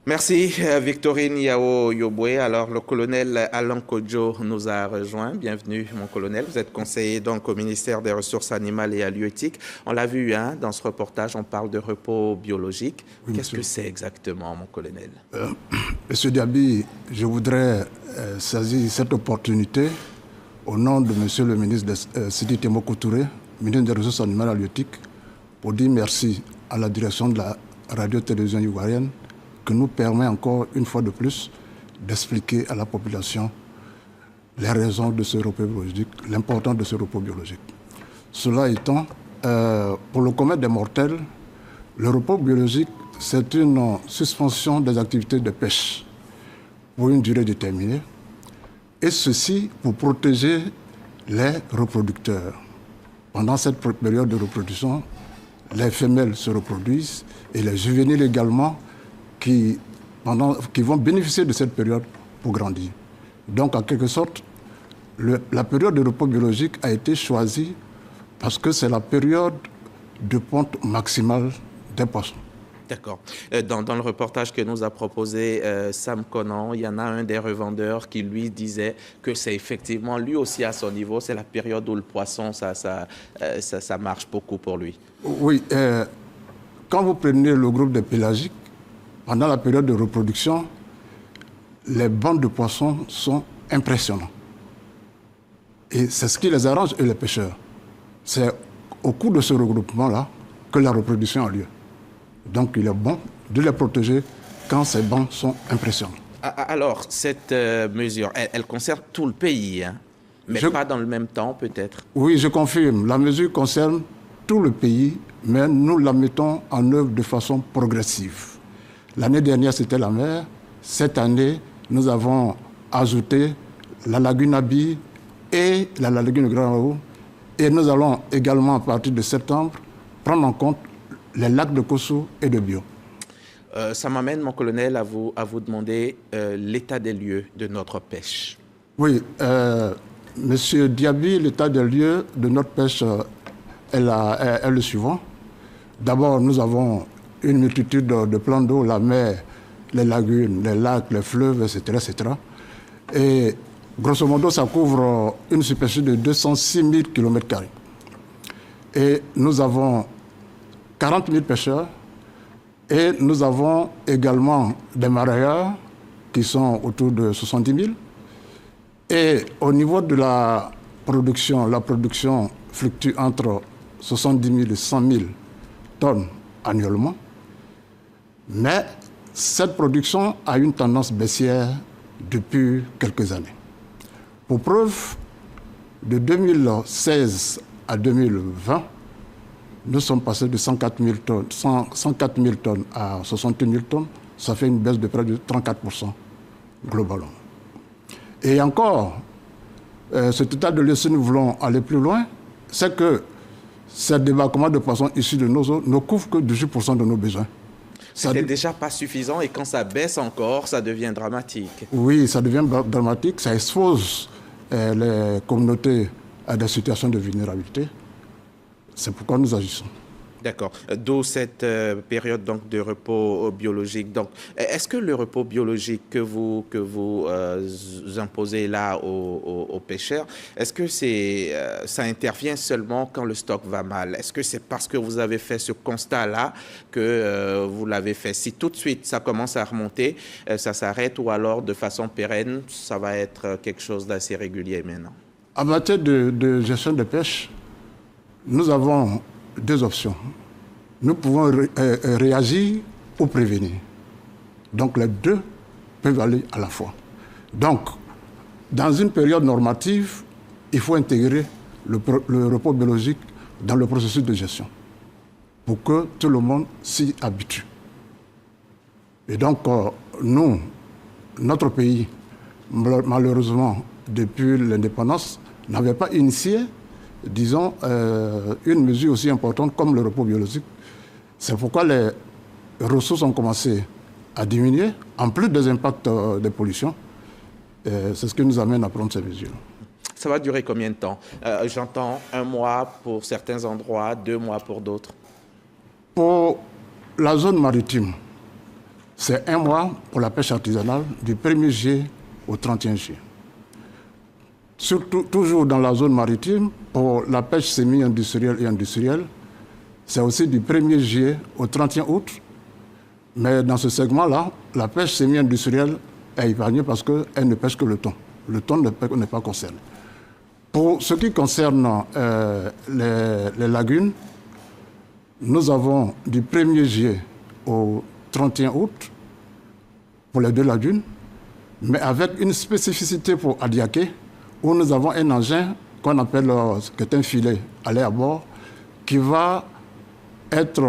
Merci, Victorine Yao Yoboué. Alors, le colonel Alain Kodjo nous a rejoint. Bienvenue, mon colonel. Vous êtes conseiller donc au ministère des Ressources animales et halieutiques. On l'a vu dans ce reportage, on parle de repos biologique. Oui, Qu'est-ce monsieur. que c'est exactement, mon colonel? Monsieur Diaby, je voudrais saisir cette opportunité au nom de monsieur le ministre Sidi Temoko Touré, ministre des Ressources animales et halieutiques, pour dire merci à la direction de la radio-télévision ivoirienne qui nous permet encore une fois de plus d'expliquer à la population les raisons de ce repos biologique, l'importance de ce repos biologique. Cela étant, pour le commun des mortels, le repos biologique, c'est une suspension des activités de pêche pour une durée déterminée, et ceci pour protéger les reproducteurs. Pendant cette période de reproduction, les femelles se reproduisent et les juvéniles également qui vont bénéficier de cette période pour grandir. Donc, en quelque sorte, la période de repos biologique a été choisie parce que c'est la période de ponte maximale des poissons. D'accord. Dans le reportage que nous a proposé Sam Conan, il y en a un des revendeurs qui lui disait que c'est effectivement, lui aussi à son niveau, c'est la période où le poisson, ça marche beaucoup pour lui. Oui, quand vous prenez le groupe des pélagiques, pendant la période de reproduction, les bandes de poissons sont impressionnants. Et c'est ce qui les arrange, et les pêcheurs. C'est au cours de ce regroupement-là que la reproduction a lieu. Donc il est bon de les protéger quand ces bancs sont impressionnants. Alors, cette mesure, elle concerne tout le pays, mais pas dans le même temps peut-être? Oui, je confirme. La mesure concerne tout le pays, mais nous la mettons en œuvre de façon progressive. L'année dernière, c'était la mer. Cette année, nous avons ajouté la lagune Abi et la lagune Grand Haut. Et nous allons également, à partir de septembre, prendre en compte les lacs de Kossou et de Bio. Ça m'amène, mon colonel, à vous demander l'état des lieux de notre pêche. Oui, Monsieur Diaby, l'état des lieux de notre pêche est le suivant. D'abord, nous avons une multitude de plans d'eau, la mer, les lagunes, les lacs, les fleuves, etc., etc. Et grosso modo, ça couvre une superficie de 206 000 km². Et nous avons 40 000 pêcheurs et nous avons également des marailleurs qui sont autour de 70 000. Et au niveau de la production fluctue entre 70 000 et 100 000 tonnes annuellement. Mais cette production a une tendance baissière depuis quelques années. Pour preuve, de 2016 à 2020, nous sommes passés de 104 000 tonnes à 61 000 tonnes. Ça fait une baisse de près de 34% globalement. Et encore, cet état de lieu, si nous voulons aller plus loin, c'est que ces débarquements de poissons issus de nos eaux ne couvrent que 18% de nos besoins. C'était déjà pas suffisant et quand ça baisse encore, ça devient dramatique. Oui, ça devient dramatique, ça expose les communautés à des situations de vulnérabilité. C'est pourquoi nous agissons. D'accord. D'où cette période donc de repos biologique. Donc, est-ce que le repos biologique que vous imposez là aux pêcheurs, est-ce que ça intervient seulement quand le stock va mal? Est-ce que c'est parce que vous avez fait ce constat-là que vous l'avez fait? Si tout de suite ça commence à remonter, ça s'arrête, ou alors de façon pérenne, ça va être quelque chose d'assez régulier maintenant? En matière de gestion de pêche, nous avons deux options. Nous pouvons réagir ou prévenir. Donc les deux peuvent aller à la fois. Donc, dans une période normative, il faut intégrer le repos biologique dans le processus de gestion pour que tout le monde s'y habitue. Et donc, nous, notre pays, malheureusement, depuis l'indépendance, n'avait pas initié, disons, une mesure aussi importante comme le repos biologique. C'est pourquoi les ressources ont commencé à diminuer, en plus des impacts des pollutions. C'est ce qui nous amène à prendre ces mesures. Ça va durer combien de temps? J'entends 1 mois pour certains endroits, 2 mois pour d'autres. Pour la zone maritime, c'est 1 mois pour la pêche artisanale, du 1er juillet au 31 juillet. Surtout, toujours dans la zone maritime, pour la pêche semi-industrielle et industrielle, c'est aussi du 1er juillet au 31 août. Mais dans ce segment-là, la pêche semi-industrielle est épargnée parce qu'elle ne pêche que le thon. Le thon n'est pas concerné. Pour ce qui concerne les lagunes, nous avons du 1er juillet au 31 août pour les 2 lagunes, mais avec une spécificité pour Adiaké, où nous avons un engin qu'on appelle, qui est un filet à l'air à bord, qui va être